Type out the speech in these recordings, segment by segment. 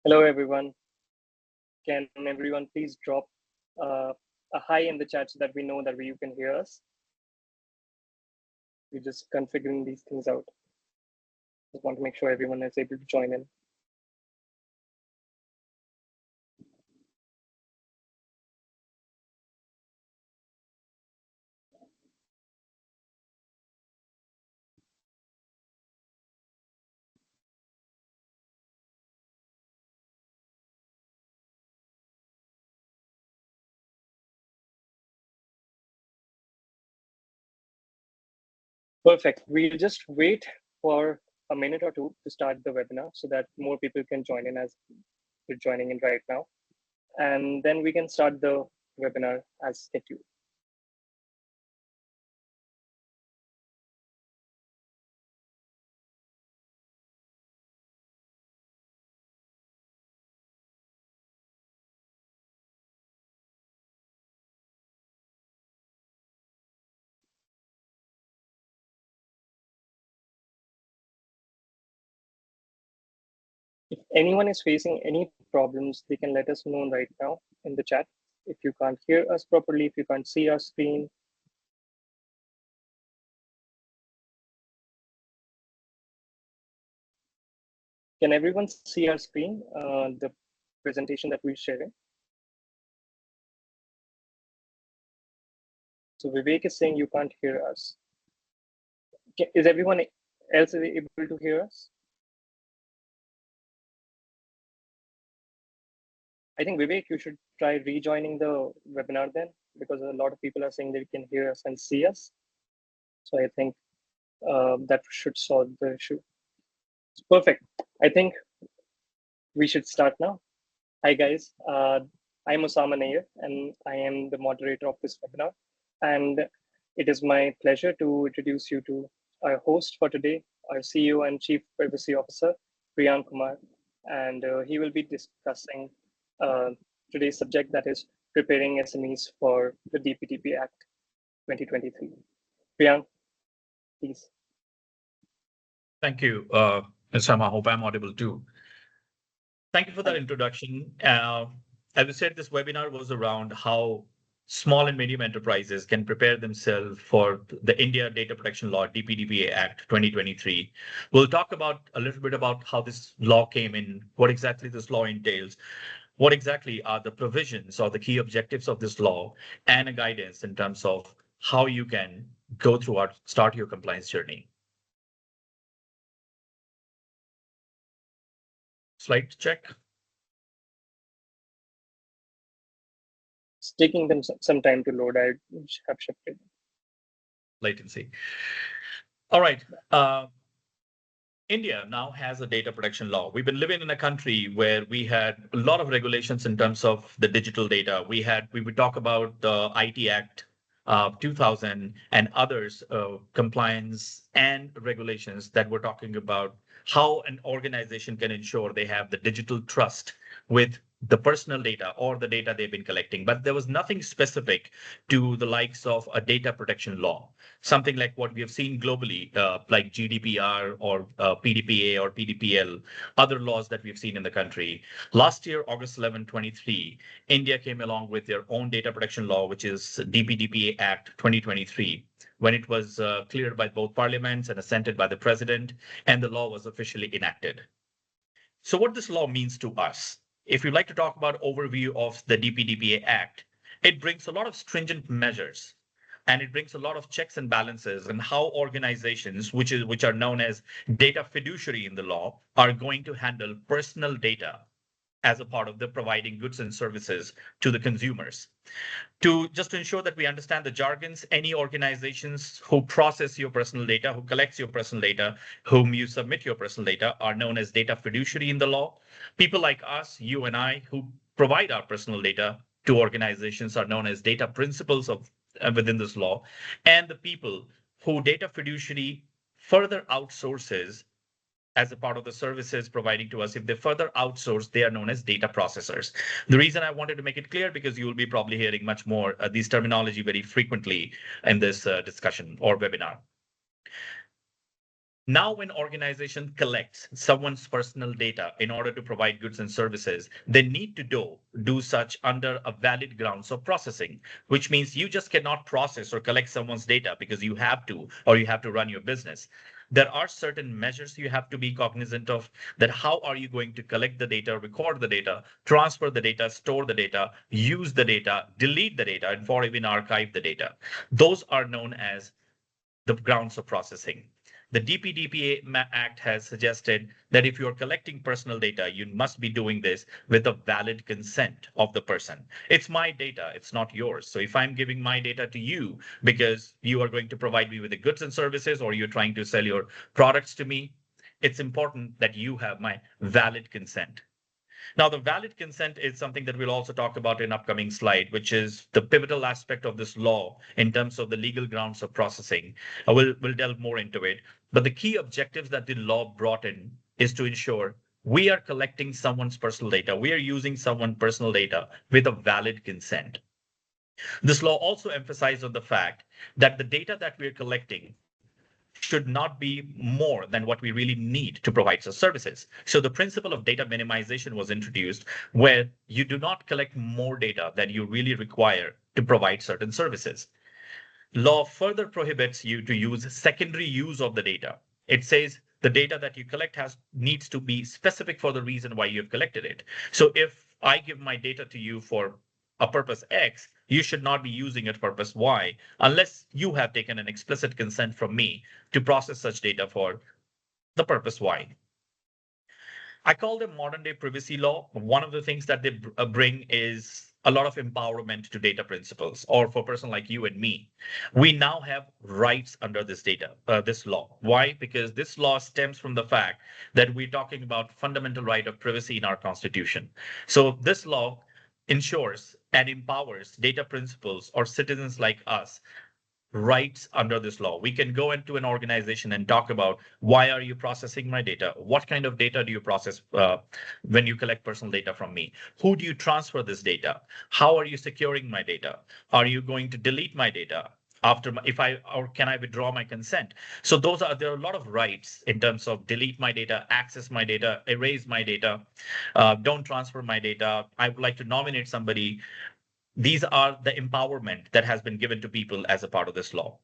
Hello, everyone. Can everyone please drop uh, a hi in the chat so that we know that you can hear us? We're just configuring these things out. Just want to make sure everyone is able to join in. Perfect. We'll just wait for a minute or two to start the webinar so that more people can join in as you're joining in right now. And then we can start the webinar as scheduled. If anyone is facing any problems, they can let us know right now in the chat. If you can't hear us properly, if you can't see our screen, can everyone see our screen, the presentation that we're sharing? So Vivek is saying you can't hear us. Is everyone else able to hear us? I think Vivek, you should try rejoining the webinar then, because a lot of people are saying they can hear us and see us. So I think that should solve the issue. Perfect. I think we should start now. Hi guys, I'm Osama Nair and I am the moderator of this webinar. And it is my pleasure to introduce you to our host for today, our CEO and Chief Privacy Officer, Priyank Kumar. And he will be discussing today's subject, that is preparing SMEs for the DPDP Act 2023. Priyank, please. Thank you, Sam. I hope I'm audible too. Thank you for that introduction. As I said, this webinar was around how small and medium enterprises can prepare themselves for the India Data Protection Law, DPDPA Act 2023. We'll talk about a little bit about how this law came in, what exactly this law entails, what exactly are the provisions or the key objectives of this law, and a guidance in terms of how you can go through or start your compliance journey. Slide check. It's taking them some time to load. I have shifted. Latency. All right. India now has a data protection law. We've been living in a country where we had a lot of regulations in terms of the digital data. We would talk about the IT Act 2000 and others, compliance and regulations that were talking about how an organization can ensure they have the digital trust with the personal data or the data they've been collecting. But there was nothing specific to the likes of a data protection law, something like what we have seen globally, like GDPR or PDPA or PDPL, other laws that we've seen in the country. Last year, August 11, 23, India came along with their own data protection law, which is DPDPA Act 2023, when it was cleared by both parliaments and assented by the president, and the law was officially enacted. So what this law means to us, if you'd like to talk about overview of the DPDPA Act, it brings a lot of stringent measures and it brings a lot of checks and balances and how organizations, which are known as data fiduciary in the law, are going to handle personal data as a part of the providing goods and services to the consumers. To ensure that we understand the jargons, any organizations who process your personal data, who collects your personal data, whom you submit your personal data, are known as data fiduciary in the law. People like us, you and I, who provide our personal data to organizations, are known as data principals of within this law. And the people who data fiduciary further outsources as a part of the services providing to us, if they further outsource, they are known as data processors. The reason I wanted to make it clear, because you will be probably hearing much more these terminology very frequently in this discussion or webinar. Now, when organization collects someone's personal data in order to provide goods and services, they need to do such under a valid grounds of processing, which means you just cannot process or collect someone's data because you have to, or you have to run your business. There are certain measures you have to be cognizant of, that how are you going to collect the data, record the data, transfer the data, store the data, use the data, delete the data, and for even archive the data. Those are known as the grounds of processing. The DPDPA Act has suggested that if you are collecting personal data, you must be doing this with a valid consent of the person. It's my data, it's not yours. So if I'm giving my data to you because you are going to provide me with the goods and services, or you're trying to sell your products to me, it's important that you have my valid consent. Now, the valid consent is something that we'll also talk about in upcoming slide, which is the pivotal aspect of this law in terms of the legal grounds of processing. We'll delve more into it. But the key objectives that the law brought in is to ensure we are collecting someone's personal data. We are using someone's personal data with a valid consent. This law also emphasized on the fact that the data that we're collecting should not be more than what we really need to provide such services. So the principle of data minimization was introduced, where you do not collect more data than you really require to provide certain services. Law further prohibits you to use secondary use of the data. It says the data that you collect needs to be specific for the reason why you have collected it. So if I give my data to you for a purpose X, you should not be using it for purpose Y unless you have taken an explicit consent from me to process such data for the purpose Y. I call them modern day privacy law. One of the things that they bring is a lot of empowerment to data principles, or for a person like you and me. We now have rights under this this law. Why? Because this law stems from the fact that we're talking about fundamental right of privacy in our constitution. So this law ensures and empowers data principles or citizens like us rights under this law. We can go into an organization and talk about, why are you processing my data? What kind of data do you process when you collect personal data from me? Who do you transfer this data? How are you securing my data? Are you going to delete my data? Or can I withdraw my consent? So there are a lot of rights in terms of delete my data, access my data, erase my data, don't transfer my data. I would like to nominate somebody. These are the empowerment that has been given to people as a part of this law.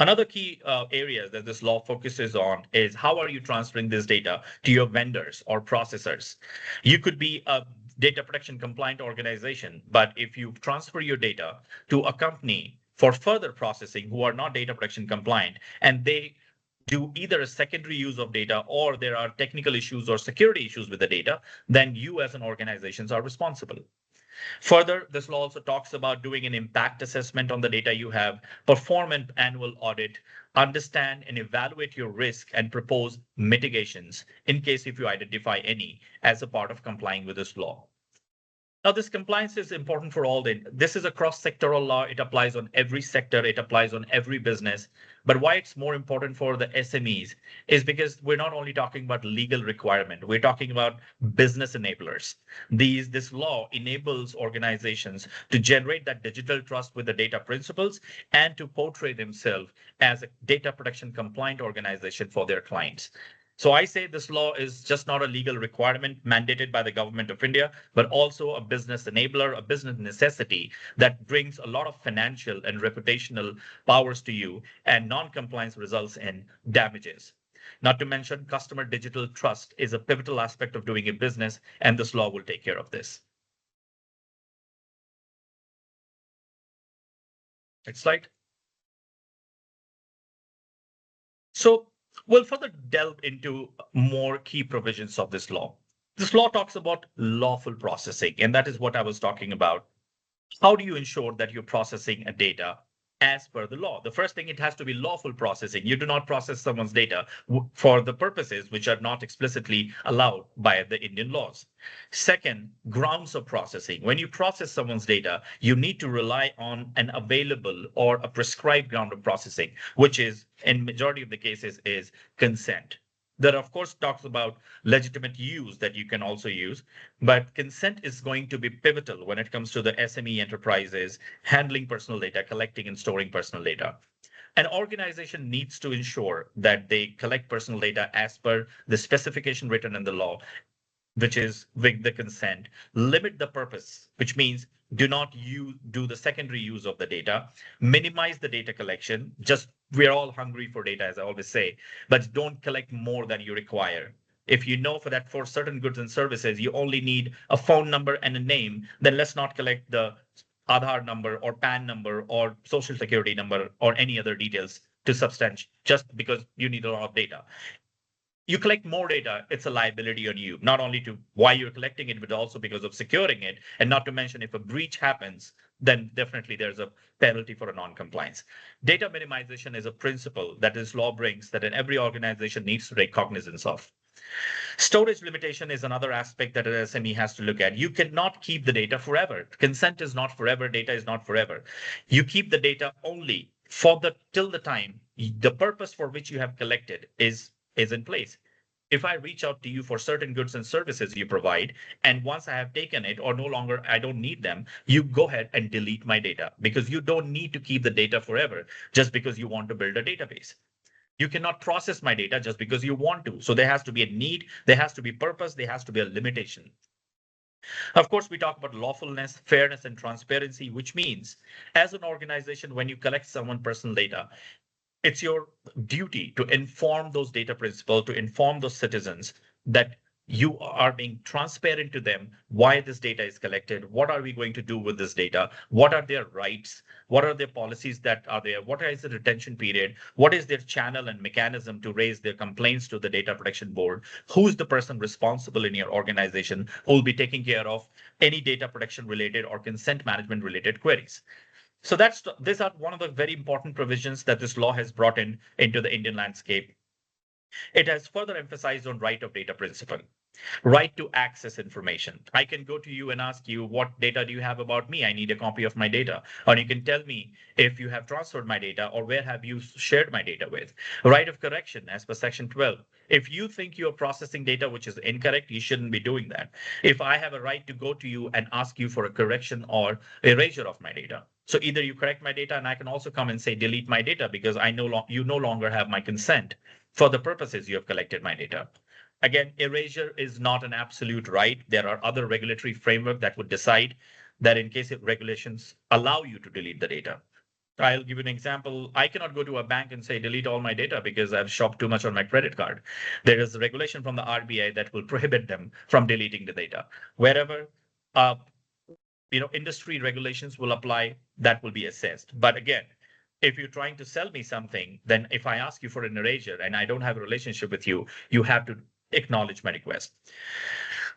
Another key area that this law focuses on is, how are you transferring this data to your vendors or processors? You could be a data protection compliant organization, but if you transfer your data to a company for further processing who are not data protection compliant, and they do either a secondary use of data, or there are technical issues or security issues with the data, then you as an organization are responsible. Further, this law also talks about doing an impact assessment on the data you have, perform an annual audit, understand and evaluate your risk, and propose mitigations in case if you identify any as a part of complying with this law. Now, this compliance is important for all. This is a cross-sectoral law. It applies on every sector. It applies on every business. But why it's more important for the SMEs is because we're not only talking about legal requirement. We're talking about business enablers. This law enables organizations to generate that digital trust with the data principles and to portray themselves as a data protection compliant organization for their clients. So I say this law is just not a legal requirement mandated by the government of India, but also a business enabler, a business necessity that brings a lot of financial and reputational powers to you, and non-compliance results in damages. Not to mention, customer digital trust is a pivotal aspect of doing a business, and this law will take care of this. Next slide. So we'll further delve into more key provisions of this law. This law talks about lawful processing, and that is what I was talking about. How do you ensure that you're processing a data as per the law? The first thing, it has to be lawful processing. You do not process someone's data for the purposes which are not explicitly allowed by the Indian laws. Second, grounds of processing. When you process someone's data, you need to rely on an available or a prescribed ground of processing, which is, in majority of the cases, is consent. That, of course, talks about legitimate use that you can also use, but consent is going to be pivotal when it comes to the SME enterprises handling personal data, collecting and storing personal data. An organization needs to ensure that they collect personal data as per the specification written in the law, which is with the consent, limit the purpose, which means do not do the secondary use of the data, minimize the data collection. Just we're all hungry for data, as I always say, but don't collect more than you require. If you know for that for certain goods and services, you only need a phone number and a name, then let's not collect the Aadhaar number or PAN number or social security number or any other details to substantiate just because you need a lot of data. You collect more data, it's a liability on you, not only to why you're collecting it, but also because of securing it. And not to mention, if a breach happens, then definitely there's a penalty for a non-compliance. Data minimization is a principle that this law brings that in every organization needs to take cognizance of. Storage limitation is another aspect that an SME has to look at. You cannot keep the data forever. Consent is not forever. Data is not forever. You keep the data only for till the time the purpose for which you have collected is in place. If I reach out to you for certain goods and services you provide, and once I have taken it or no longer I don't need them, you go ahead and delete my data because you don't need to keep the data forever just because you want to build a database. You cannot process my data just because you want to. So there has to be a need, there has to be purpose, there has to be a limitation. Of course, we talk about lawfulness, fairness, and transparency, which means as an organization, when you collect someone's personal data, it's your duty to inform those data principals, to inform those citizens that you are being transparent to them why this data is collected, what are we going to do with this data, what are their rights, what are their policies that are there, what is the retention period, what is their channel and mechanism to raise their complaints to the data protection board, who's the person responsible in your organization who will be taking care of any data protection related or consent management related queries. So these are one of the very important provisions that this law has brought into the Indian landscape. It has further emphasized on right of data principle, right to access information. I can go to you and ask you, what data do you have about me? I need a copy of my data. Or you can tell me if you have transferred my data or where have you shared my data with. Right of correction as per section 12. If you think you're processing data which is incorrect, you shouldn't be doing that. If I have a right to go to you and ask you for a correction or erasure of my data. So either you correct my data and I can also come and say delete my data because you no longer have my consent for the purposes you have collected my data. Again, erasure is not an absolute right. There are other regulatory framework that would decide that in case of regulations allow you to delete the data. I'll give you an example. I cannot go to a bank and say delete all my data because I've shopped too much on my credit card. There is a regulation from the RBI that will prohibit them from deleting the data. Wherever industry regulations will apply, that will be assessed. But again, if you're trying to sell me something, then if I ask you for an erasure and I don't have a relationship with you, you have to acknowledge my request.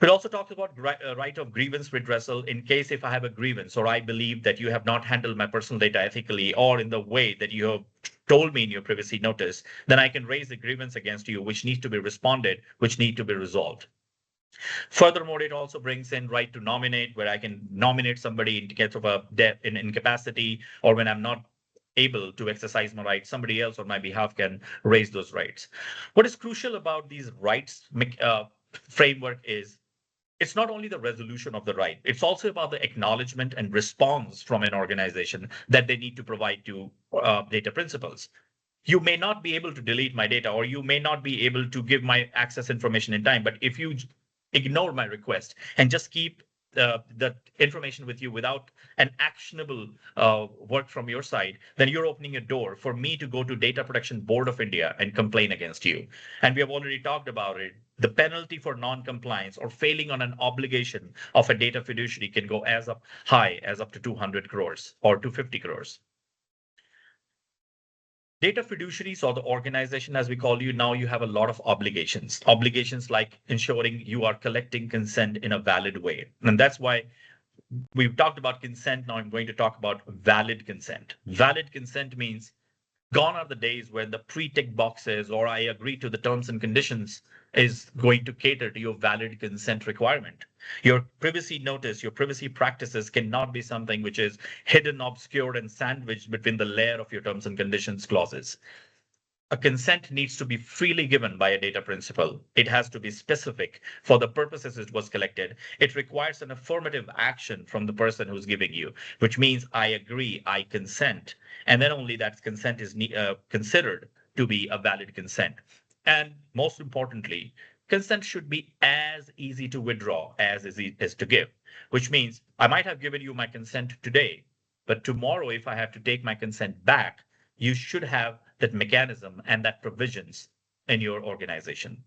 It also talks about right of grievance redressal in case if I have a grievance or I believe that you have not handled my personal data ethically or in the way that you have told me in your privacy notice, then I can raise a grievance against you, which needs to be responded, which need to be resolved. Furthermore, it also brings in right to nominate, where I can nominate somebody in case of a death in incapacity, or when I'm not able to exercise my rights, somebody else on my behalf can raise those rights. What is crucial about these rights framework is it's not only the resolution of the right, it's also about the acknowledgement and response from an organization that they need to provide to data principals. You may not be able to delete my data, or you may not be able to give my access information in time, but if you ignore my request and just keep the information with you without an actionable work from your side, then you're opening a door for me to go to Data Protection Board of India and complain against you. And we have already talked about it. The penalty for non-compliance or failing on an obligation of a data fiduciary can go as high as up to 200 crores or 250 crores. Data fiduciaries, or the organization as we call you now, you have a lot of obligations. Obligations like ensuring you are collecting consent in a valid way. And that's why we've talked about consent. Now I'm going to talk about valid consent. Valid consent means gone are the days where the pre-tick boxes or I agree to the terms and conditions is going to cater to your valid consent requirement. Your privacy notice, your privacy practices cannot be something which is hidden, obscured, and sandwiched between the layer of your terms and conditions clauses. a consent needs to be freely given by a data principal. It has to be specific for the purposes it was collected. It requires an affirmative action from the person who's giving you, which means I agree, I consent, and then only that consent is considered to be a valid consent. And most importantly, consent should be as easy to withdraw as easy as to give, which means I might have given you my consent today, but tomorrow, if I have to take my consent back, you should have that mechanism and that provisions in your organization.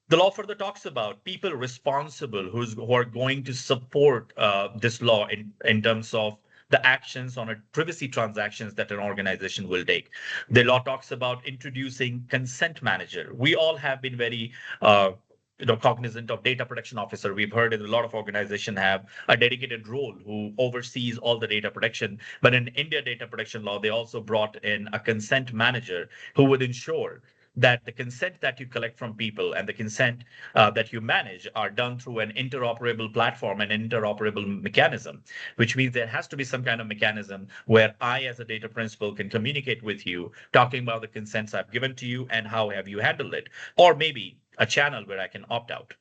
The law further talks about people responsible who are going to support this law in terms of the actions on a privacy transactions that an organization will take. The law talks about introducing consent manager. We all have been very cognizant of data protection officer. We've heard that a lot of organizations have a dedicated role who oversees all the data protection. But in India data protection law, they also brought in a consent manager who would ensure that the consent that you collect from people and the consent that you manage are done through an interoperable platform and interoperable mechanism, which means there has to be some kind of mechanism where I, as a data principal, can communicate with you, talking about the consents I've given to you and how have you handled it, or maybe a channel where I can opt out.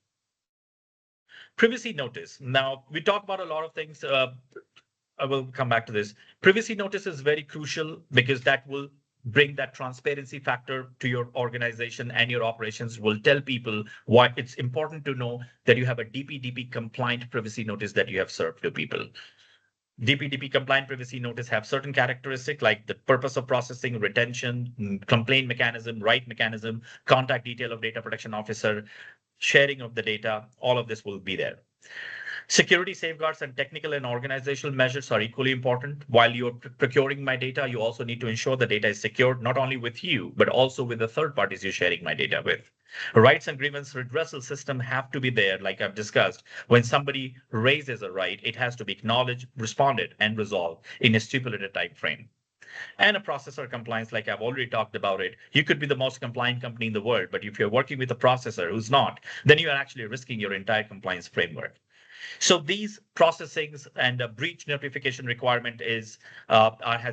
Privacy notice. Now, we talk about a lot of things. I will come back to this. Privacy notice is very crucial because that will bring that transparency factor to your organization and your operations, will tell people why it's important to know that you have a DPDP compliant privacy notice that you have served to people. DPDP compliant privacy notice have certain characteristics like the purpose of processing, retention, complaint mechanism, right mechanism, contact detail of data protection officer, sharing of the data. All of this will be there. Security safeguards and technical and organizational measures are equally important. While you're procuring my data, you also need to ensure the data is secured, not only with you, but also with the third parties you're sharing my data with. Rights and grievance redressal system have to be there, like I've discussed. When somebody raises a right, it has to be acknowledged, responded, and resolved in a stipulated time frame. And a processor compliance, like I've already talked about it. You could be the most compliant company in the world, but if you're working with a processor who's not, then you are actually risking your entire compliance framework. So these processings and a breach notification requirement has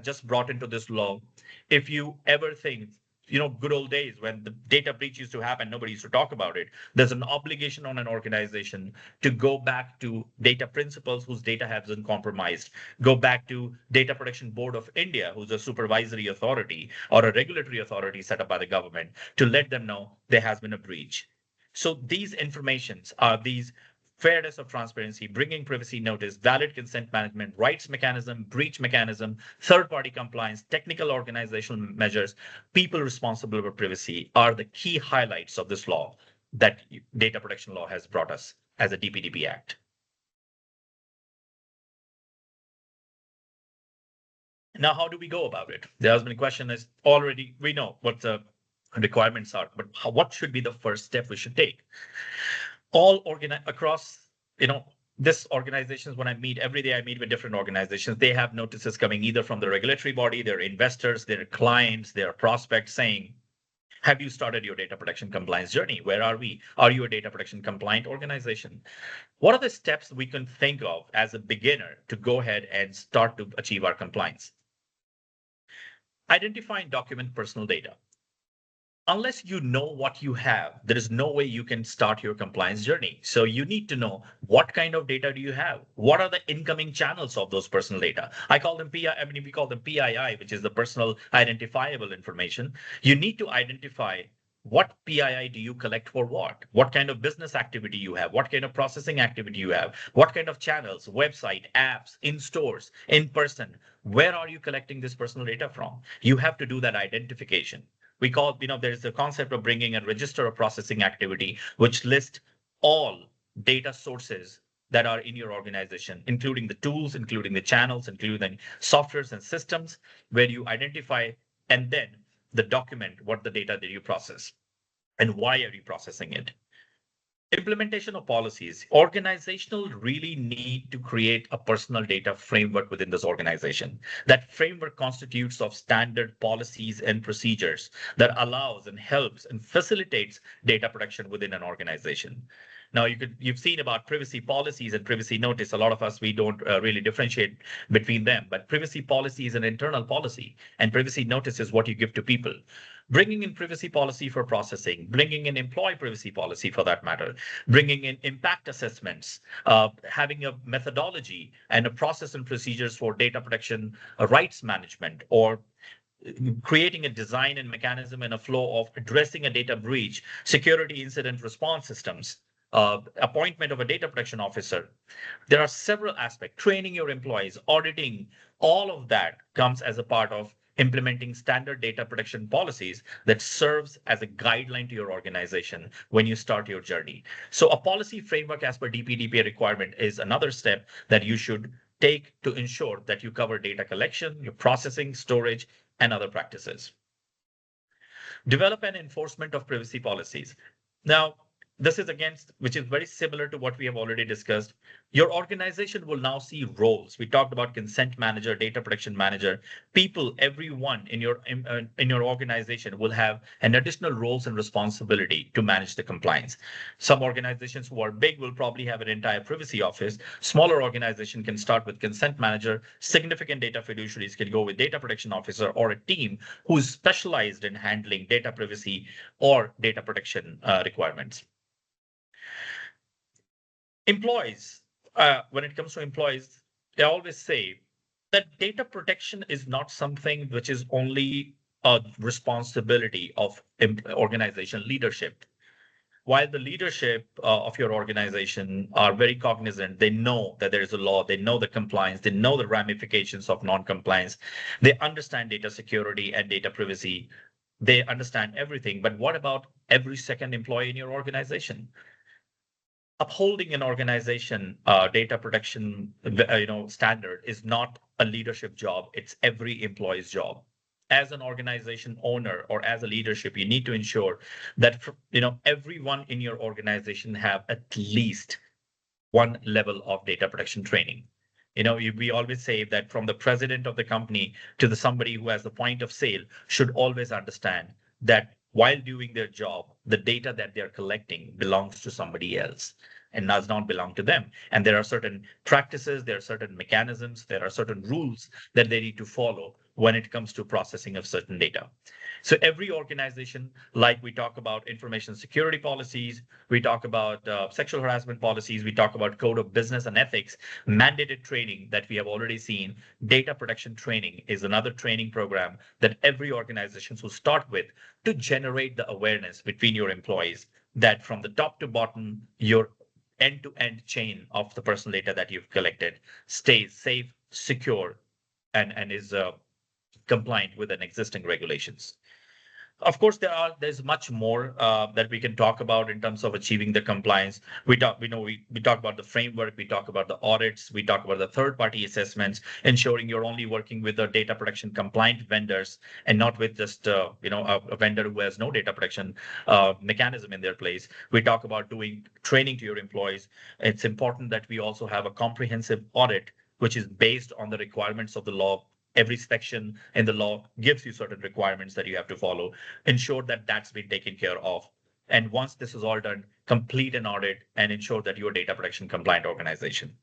just brought into this law. If you ever think, good old days when the data breach used to happen, nobody used to talk about it. There's an obligation on an organization to go back to data principals whose data has been compromised, go back to Data Protection Board of India, who's a supervisory authority or a regulatory authority set up by the government, to let them know there has been a breach. So these informations are these fairness of transparency, bringing privacy notice, valid consent management, rights mechanism, breach mechanism, third-party compliance, technical organizational measures, people responsible for privacy are the key highlights of this law that data protection law has brought us as a DPDP Act. Now, how do we go about it? There has been a question is already, we know what the requirements are, but what should be the first step we should take? All across, this organizations, when I meet every day, I meet with different organizations. They have notices coming either from the regulatory body, their investors, their clients, their prospects saying, have you started your data protection compliance journey? Where are we? Are you a data protection compliant organization? What are the steps we can think of as a beginner to go ahead and start to achieve our compliance? Identify and document personal data. Unless you know what you have, there is no way you can start your compliance journey. So you need to know what kind of data do you have? What are the incoming channels of those personal data? We call them PII, which is the personal identifiable information. You need to identify what PII do you collect for what kind of business activity you have, what kind of processing activity you have, what kind of channels, website, apps, in stores, in person. Where are you collecting this personal data from? You have to do that identification. We call, there's the concept of bringing a register of processing activity, which lists all data sources that are in your organization, including the tools, including the channels, including softwares and systems, where you identify and then the document what the data that you process and why are you processing it. Implementation of policies. Organizational really need to create a personal data framework within this organization. That framework constitutes of standard policies and procedures that allows and helps and facilitates data protection within an organization. Now, you've seen about privacy policies and privacy notice. A lot of us, we don't really differentiate between them, but privacy policy is an internal policy, and privacy notice is what you give to people. Bringing in privacy policy for processing, bringing in employee privacy policy for that matter, bringing in impact assessments, having a methodology and a process and procedures for data protection rights management, or creating a design and mechanism and a flow of addressing a data breach, security incident response systems, appointment of a data protection officer. There are several aspects, training your employees, auditing, all of that comes as a part of implementing standard data protection policies that serves as a guideline to your organization when you start your journey. So a policy framework as per DPDPA requirement is another step that you should take to ensure that you cover data collection, your processing, storage, and other practices. Develop an enforcement of privacy policies. Now, this is against, which is very similar to what we have already discussed. Your organization will now see roles. We talked about consent manager, data protection manager. People, everyone in your organization will have an additional roles and responsibility to manage the compliance. Some organizations who are big will probably have an entire privacy office. Smaller organization can start with consent manager. Significant data fiduciaries can go with data protection officer or a team who's specialized in handling data privacy or data protection requirements. Employees, when it comes to employees, they always say that data protection is not something which is only a responsibility of organization leadership. While the leadership of your organization are very cognizant, they know that there is a law, they know the compliance, they know the ramifications of non-compliance, they understand data security and data privacy, they understand everything. But what about every second employee in your organization? Upholding an organization data protection standard is not a leadership job, it's every employee's job. As an organization owner or as a leadership, you need to ensure that everyone in your organization have at least one level of data protection training. We always say that from the president of the company to the somebody who has the point of sale should always understand that while doing their job, the data that they're collecting belongs to somebody else and does not belong to them. And there are certain practices, there are certain mechanisms, there are certain rules that they need to follow when it comes to processing of certain data. So every organization, like we talk about information security policies, we talk about sexual harassment policies, we talk about code of business and ethics, mandated training that we have already seen, data protection training is another training program that every organization will start with to generate the awareness between your employees that from the top to bottom, your end-to-end chain of the personal data that you've collected stays safe, secure, and is compliant with an existing regulations. Of course, there's much more that we can talk about in terms of achieving the compliance. We talk about the framework, we talk about the audits, we talk about the third-party assessments, ensuring you're only working with the data protection compliant vendors and not with just a vendor who has no data protection mechanism in their place. We talk about doing training to your employees. It's important that we also have a comprehensive audit, which is based on the requirements of the law. Every section in the law gives you certain requirements that you have to follow. Ensure that that's been taken care of. And once this is all done, complete an audit and ensure that you're a data protection compliant organization.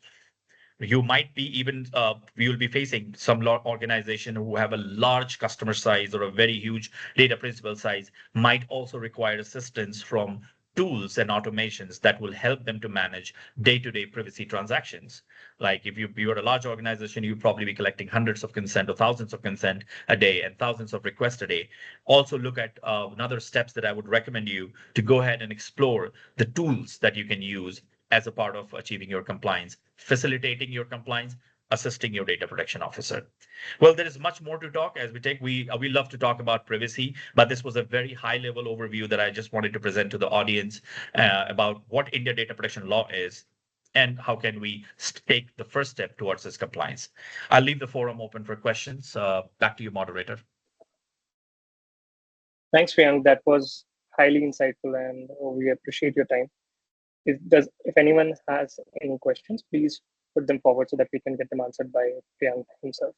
You might be even, we will be facing some organization who have a large customer size or a very huge data principal size might also require assistance from tools and automations that will help them to manage day-to-day privacy transactions. Like if you're a large organization, you'll probably be collecting hundreds of consent or thousands of consent a day and thousands of requests a day. Also look at another steps that I would recommend you to go ahead and explore the tools that you can use as a part of achieving your compliance, facilitating your compliance, assisting your data protection officer. Well, there is much more to talk as we love to talk about privacy, but this was a very high level overview that I just wanted to present to the audience about what India data protection law is and how can we take the first step towards this compliance. I'll leave the forum open for questions. Back to you, moderator. Thanks, Priyank. That was highly insightful and we appreciate your time. If anyone has any questions, please put them forward so that we can get them answered by Priyank himself.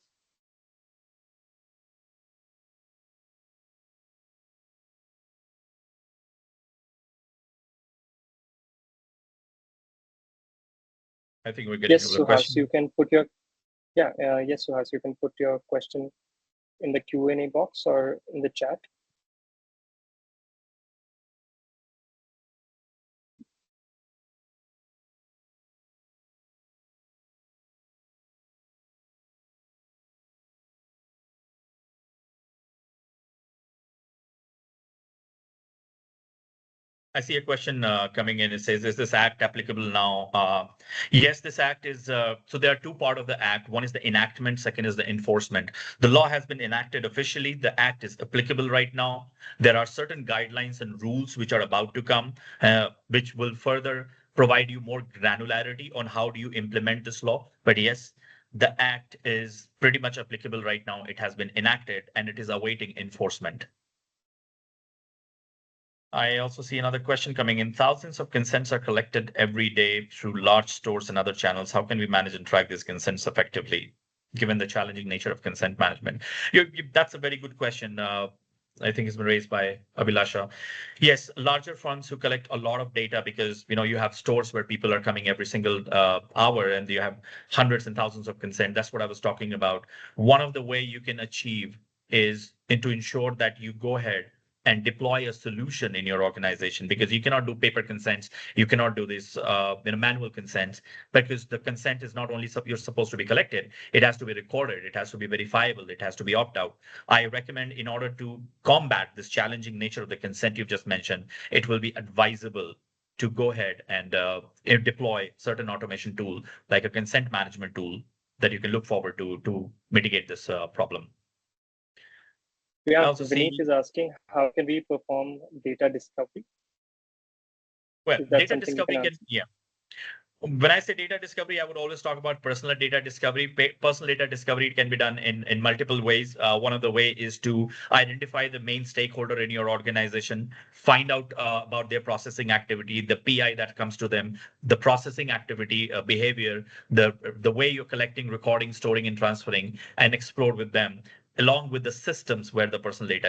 I think we're getting to Yes, the Suhas, question. you can put your yes, Suhas, you can put your question in the Q&A box or in the chat. I see a question coming in. It says, is this act applicable now? Yes, this act is. So there are two parts of the act. One is the enactment. Second is the enforcement. The law has been enacted officially. The act is applicable right now. There are certain guidelines and rules which are about to come, which will further provide you more granularity on how do you implement this law. But yes, the act is pretty much applicable right now. It has been enacted and it is awaiting enforcement. I also see another question coming in. Thousands of consents are collected every day through large stores and other channels. How can we manage and track these consents effectively, given the challenging nature of consent management? That's a very good question. I think it's been raised by Abhilasha. Yes, larger firms who collect a lot of data because you have stores where people are coming every single hour and you have hundreds and thousands of consent. That's what I was talking about. One of the way you can achieve is to ensure that you go ahead and deploy a solution in your organization, because you cannot do paper consents, you cannot do this manual consents, because the consent is not only you're supposed to be collected, it has to be recorded, it has to be verifiable, it has to be opt-out. I recommend, in order to combat this challenging nature of the consent you've just mentioned, it will be advisable to go ahead and deploy certain automation tool like a consent management tool that you can look forward to mitigate this problem. Yeah, also Vineet see is asking, how can we perform data discovery? Well, Is that data something you can discovery answer? yeah. When I say data discovery, I would always talk about personal data discovery. Personal data discovery can be done in multiple ways. One of the way is to identify the main stakeholder in your organization, find out about their processing activity, the PI that comes to them, the processing activity, behavior, the way you're collecting, recording, storing, and transferring, and explore with them, along with the systems where the personal data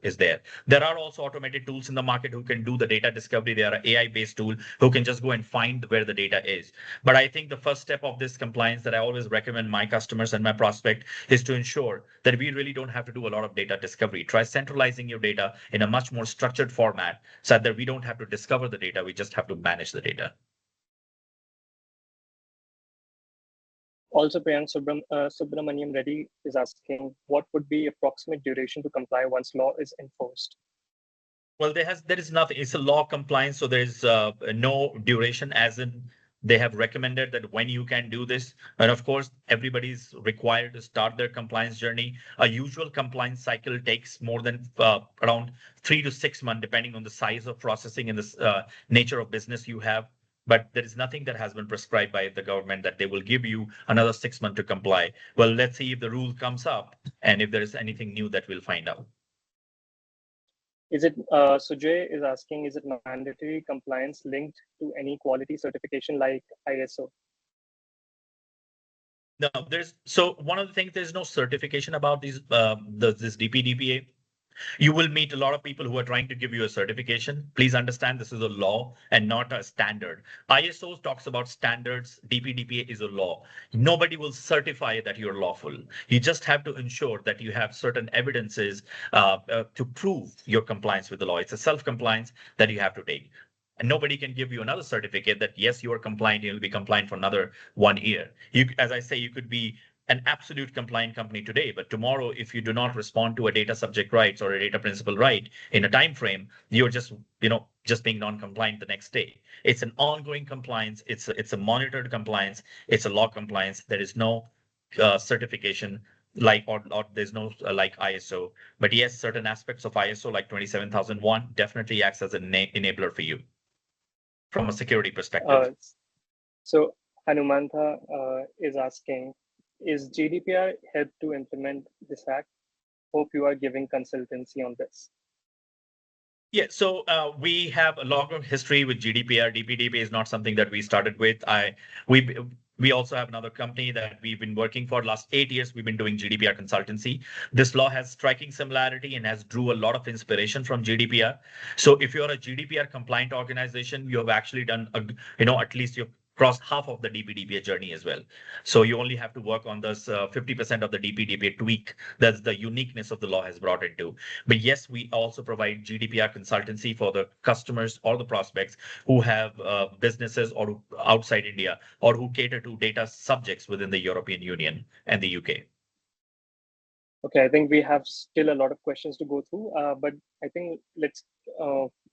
is there. There are also automated tools in the market who can do the data discovery. There are AI-based tools who can just go and find where the data is. But I think the first step of this compliance that I always recommend my customers and my prospect is to ensure that we really don't have to do a lot of data discovery. Try centralizing your data in a much more structured format so that we don't have to discover the data, we just have to manage the data. Also, Priyank Subramaniam Reddy is asking, what would be approximate duration to comply once law is enforced? Well, there is nothing. It's a law compliance, so there's no duration, as in they have recommended that when you can do this. And of course, everybody's required to start their compliance journey. A usual compliance cycle takes more than around 3 to 6 months, depending on the size of processing and the nature of business you have. But there is nothing that has been prescribed by the government that they will give you another 6 months to comply. Well, let's see if the rule comes up and if there is anything new that we'll find out. Is it, Sujay is asking, is it mandatory compliance linked to any quality certification like ISO? No, so one of the things, there's no certification about this DPDPA. You will meet a lot of people who are trying to give you a certification. Please understand this is a law and not a standard. ISO talks about standards. DPDPA is a law. Nobody will certify that you're lawful. You just have to ensure that you have certain evidences to prove your compliance with the law. It's a self-compliance that you have to take. And nobody can give you another certificate that, yes, you are compliant, you'll be compliant for another 1 year. As I say, you could be an absolute compliant company today, but tomorrow, if you do not respond to a data subject rights or a data principal right in a time frame, you're just being non-compliant the next day. It's an ongoing compliance. It's a monitored compliance. It's a law compliance. There is no certification or there's no like ISO. But yes, certain aspects of ISO like 27001 definitely acts as an enabler for you from a security perspective. So Hanumantha is asking, is GDPR help to implement this act? Hope you are giving consultancy on this. Yeah, so we have a longer history with GDPR. DPDP is not something that we started with. We also have another company that we've been working for the last 8 years. We've been doing GDPR consultancy. This law has striking similarity and has drew a lot of inspiration from GDPR. So if you're a GDPR compliant organization, you have actually done, at least you've cross half of the DPDPA journey as well. So you only have to work on this 50% of the DPDPA tweak. That's the uniqueness of the law has brought into. But yes, we also provide GDPR consultancy for the customers or the prospects who have businesses or outside India or who cater to data subjects within the European Union and the UK. Okay, I think we have still a lot of questions to go through, but I think let's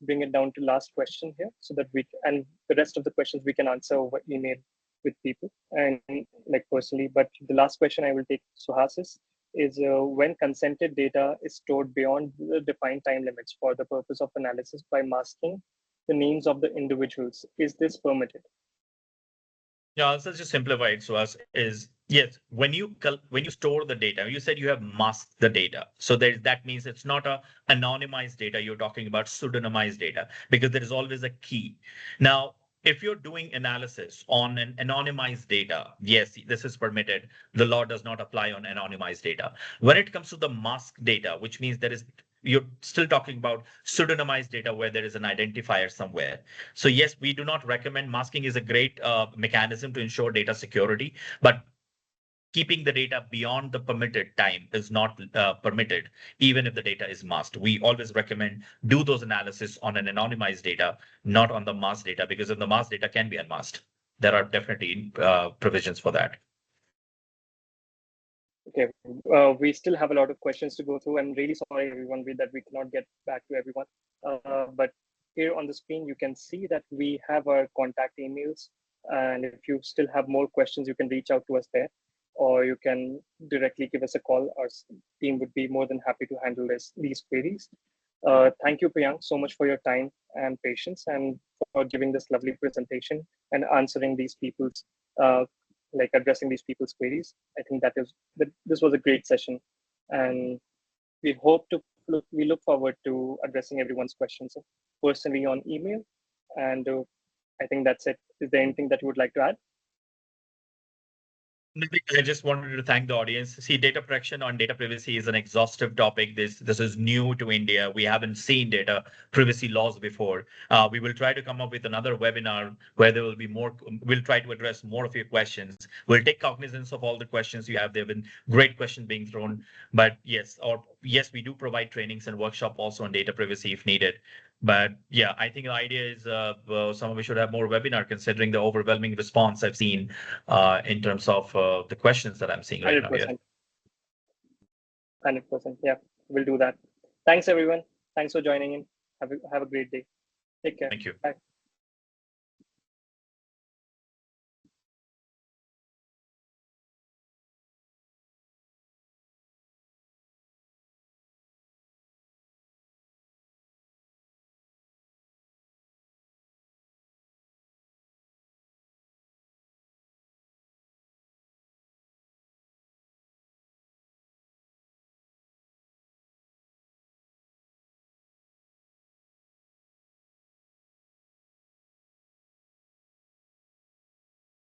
bring it down to last question here, so that and the rest of the questions we can answer over email with people and like personally. But the last question I will take, Suhas, is when consented data is stored beyond the defined time limits for the purpose of analysis by masking the names of the individuals, is this permitted? Yeah, let's just simplify it to us is yes, when you store the data, you said you have masked the data. So that means it's not a anonymized data. You're talking about pseudonymized data because there is always a key. Now, if you're doing analysis on an anonymized data, yes, this is permitted. The law does not apply on anonymized data. When it comes to the masked data, which means you're still talking about pseudonymized data where there is an identifier somewhere. So yes, we do not recommend masking is a great mechanism to ensure data security, but keeping the data beyond the permitted time is not permitted, even if the data is masked. We always recommend do those analysis on an anonymized data, not on the masked data, because if the masked data can be unmasked, there are definitely provisions for that. Okay, we still have a lot of questions to go through. I'm really sorry, everyone, that we cannot get back to everyone. But here on the screen, you can see that we have our contact emails. And if you still have more questions, you can reach out to us there, or you can directly give us a call. Our team would be more than happy to handle these queries. Thank you, Priyank, so much for your time and patience and for giving this lovely presentation and answering these people's addressing these people's queries. I think this was a great session, and we look forward to addressing everyone's questions personally on email. And I think that's it. Is there anything that you would like to add? I just wanted to thank the audience. See, data protection on data privacy is an exhaustive topic. This is new to India. We haven't seen data privacy laws before. We will try to come up with another webinar where there will be more. We'll try to address more of your questions. We'll take cognizance of all the questions you have. There have been great questions being thrown. But yes, we do provide trainings and workshop also on data privacy if needed. But yeah, I think the idea is some of us should have more webinar considering the overwhelming response I've seen in terms of the questions that I'm seeing right 100%. now. Yeah. 100%. Yeah, we'll do that. Thanks, everyone. Thanks for joining in. Have a great day. Take care. Thank you. Bye.